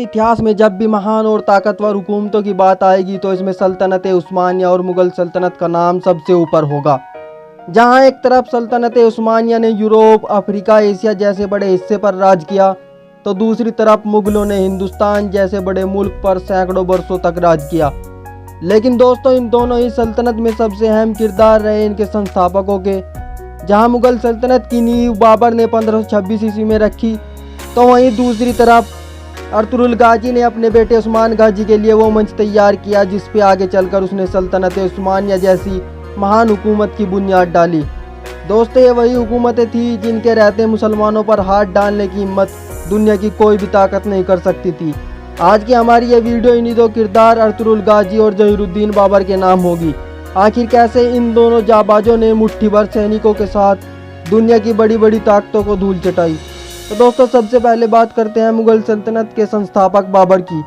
इतिहास में जब भी महान और ताकतवर हुकूमतों की बात आएगी तो इसमें सल्तनत उस्मानिया और मुग़ल सल्तनत का नाम सबसे ऊपर होगा। जहां एक तरफ सल्तनत उस्मानिया ने यूरोप, अफ्रीका, एशिया जैसे बड़े हिस्से पर राज किया तो दूसरी तरफ मुग़लों ने हिंदुस्तान जैसे बड़े मुल्क पर सैकड़ों वर्षों तक राज किया। लेकिन दोस्तों, इन दोनों ही सल्तनत में सबसे अहम किरदार रहे इनके संस्थापकों के। जहां मुग़ल सल्तनत की नींव बाबर ने 1526 ईस्वी में रखी तो वहीं दूसरी तरफ अर्तुगरुल गाजी ने अपने बेटे उस्मान गाजी के लिए वो मंच तैयार किया जिस पे आगे चलकर उसने सल्तनत उस्मानिया जैसी महान हुकूमत की बुनियाद डाली। दोस्तों, ये वही हुकूमतें थी जिनके रहते मुसलमानों पर हाथ डालने की हिम्मत दुनिया की कोई भी ताकत नहीं कर सकती थी। आज की हमारी ये वीडियो इन्हीं दो किरदार अर्तुगरुल गाजी और ज़हीरुद्दीन बाबर के नाम होगी। आखिर कैसे इन दोनों जाबाजों ने मुट्ठी भर सैनिकों के साथ दुनिया की बड़ी बड़ी ताकतों को धूल चटाई। तो दोस्तों, सबसे पहले बात करते हैं मुग़ल सल्तनत के संस्थापक बाबर की।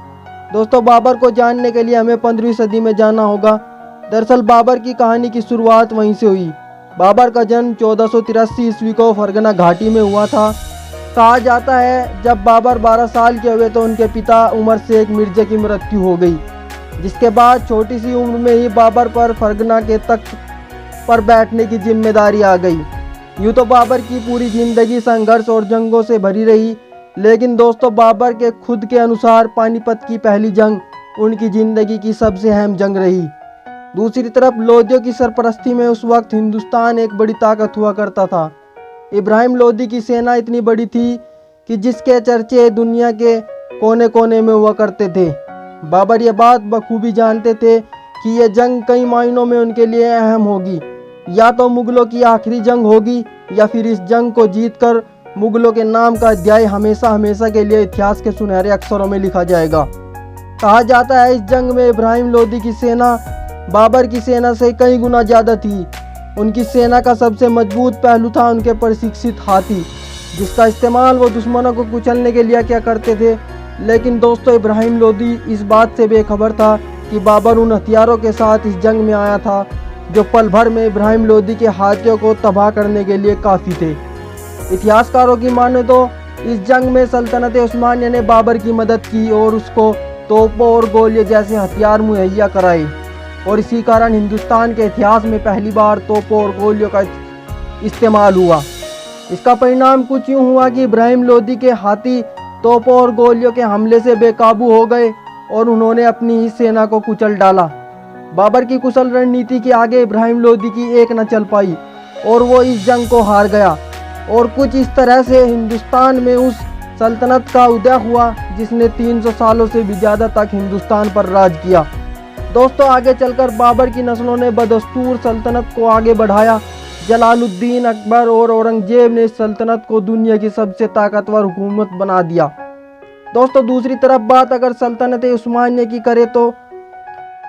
दोस्तों, बाबर को जानने के लिए हमें 15वीं सदी में जाना होगा। दरअसल बाबर की कहानी की शुरुआत वहीं से हुई। बाबर का जन्म 1483 ईस्वी को फरगना घाटी में हुआ था। कहा जाता है जब बाबर 12 साल के हुए तो उनके पिता उमर शेख मिर्जा की मृत्यु हो गई, जिसके बाद छोटी सी उम्र में ही बाबर पर फरगना के तख्त पर बैठने की जिम्मेदारी आ गई। यूँ तो बाबर की पूरी ज़िंदगी संघर्ष और जंगों से भरी रही, लेकिन दोस्तों, बाबर के खुद के अनुसार पानीपत की पहली जंग उनकी ज़िंदगी की सबसे अहम जंग रही। दूसरी तरफ लोधियों की सरपरस्ती में उस वक्त हिंदुस्तान एक बड़ी ताकत हुआ करता था। इब्राहिम लोदी की सेना इतनी बड़ी थी कि जिसके चर्चे दुनिया के कोने कोने में हुआ करते थे। बाबर ये बात बखूबी जानते थे कि यह जंग कई मायनों में उनके लिए अहम होगी। या तो मुग़लों की आखिरी जंग होगी या फिर इस जंग को जीतकर मुग़लों के नाम का अध्याय हमेशा हमेशा के लिए इतिहास के सुनहरे अक्षरों में लिखा जाएगा। कहा जाता है इस जंग में इब्राहिम लोदी की सेना बाबर की सेना से कई गुना ज़्यादा थी। उनकी सेना का सबसे मजबूत पहलू था उनके प्रशिक्षित हाथी, जिसका इस्तेमाल वो दुश्मनों को कुचलने के लिए क्या करते थे। लेकिन दोस्तों, इब्राहिम लोदी इस बात से बेखबर था कि बाबर उन हथियारों के साथ इस जंग में आया था जो पल भर में इब्राहिम लोदी के हाथियों को तबाह करने के लिए काफ़ी थे। इतिहासकारों की माने तो इस जंग में सल्तनत उस्मानिया ने बाबर की मदद की और उसको तोपों और गोलियों जैसे हथियार मुहैया कराए, और इसी कारण हिंदुस्तान के इतिहास में पहली बार तोपों और गोलियों का इस्तेमाल हुआ। इसका परिणाम कुछ यूँ हुआ कि इब्राहिम लोदी के हाथी तोपों और गोलियों के हमले से बेकाबू हो गए और उन्होंने अपनी ही सेना को कुचल डाला। बाबर की कुशल रणनीति के आगे इब्राहिम लोदी की एक न चल पाई और वो इस जंग को हार गया। और कुछ इस तरह से हिंदुस्तान में उस सल्तनत का उदय हुआ जिसने 300 सालों से भी ज़्यादा तक हिंदुस्तान पर राज किया। दोस्तों, आगे चलकर बाबर की नस्लों ने बदस्तूर सल्तनत को आगे बढ़ाया। जलालुद्दीन, अकबर और औरंगजेब ने इस सल्तनत को दुनिया की सबसे ताकतवर हुकूमत बना दिया। दोस्तों, दूसरी तरफ बात अगर सल्तनत उस्मानिया की करें तो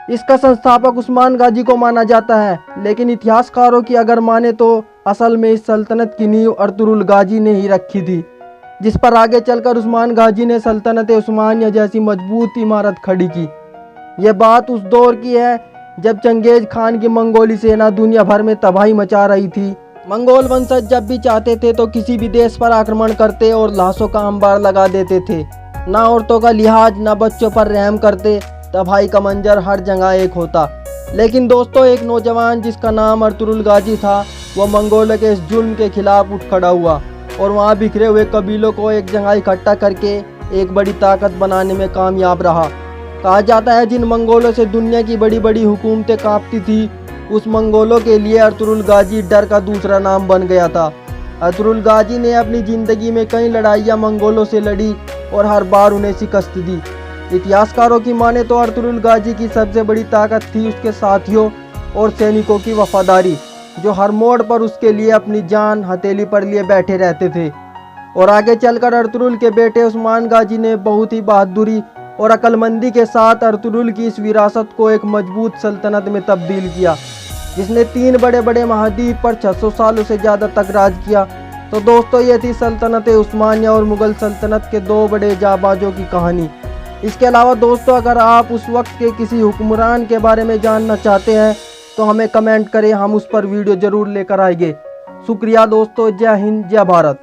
इसका संस्थापक उस्मान गाजी को माना जाता है, लेकिन इतिहासकारों की अगर माने तो असल में इस सल्तनत की नींव अर्तुगरुल गाजी ने ही रखी थी, जिस पर आगे चलकर उस्मान गाजी ने सल्तनत उस्मानिया जैसी मजबूत इमारत खड़ी की। यह बात उस दौर की है जब चंगेज खान की मंगोली सेना दुनिया भर में तबाही मचा रही थी। मंगोल वंशज जब भी चाहते थे तो किसी भी देश पर आक्रमण करते और लाशों का अंबार लगा देते थे। ना औरतों का लिहाज, ना बच्चों पर रहम करते। तबाही का मंजर हर जगह एक होता। लेकिन दोस्तों, एक नौजवान जिसका नाम अर्तुगरुल गाजी था, वह मंगोलों के इस जुल्म के खिलाफ उठ खड़ा हुआ और वहाँ बिखरे हुए कबीलों को एक जगह इकट्ठा करके एक बड़ी ताकत बनाने में कामयाब रहा। कहा जाता है जिन मंगोलों से दुनिया की बड़ी बड़ी हुकूमतें कांपती थी, उस मंगोलों के लिए अर्तुगरुल गाजी डर का दूसरा नाम बन गया था। अर्तुगरुल गाजी ने अपनी ज़िंदगी में कई लड़ाइयाँ मंगोलों से लड़ी और हर बार उन्हें शिकस्त दी। इतिहासकारों की माने तो अर्तुगरुल गाजी की सबसे बड़ी ताकत थी उसके साथियों और सैनिकों की वफादारी, जो हर मोड़ पर उसके लिए अपनी जान हथेली पर लिए बैठे रहते थे। और आगे चलकर अर्तुगरुल के बेटे उस्मान गाजी ने बहुत ही बहादुरी और अक्लमंदी के साथ अर्तुगरुल की इस विरासत को एक मजबूत सल्तनत में तब्दील किया, जिसने 3 बड़े बड़े महाद्वीप पर 600 सालों से ज़्यादा तक राज किया। तो दोस्तों, ये थी सल्तनत उस्मानिया और मुग़ल सल्तनत के 2 बड़े जाबाजों की कहानी। इसके अलावा दोस्तों, अगर आप उस वक्त के किसी हुक्मरान के बारे में जानना चाहते हैं तो हमें कमेंट करें, हम उस पर वीडियो ज़रूर लेकर आएंगे। शुक्रिया दोस्तों, जय हिंद, जय भारत।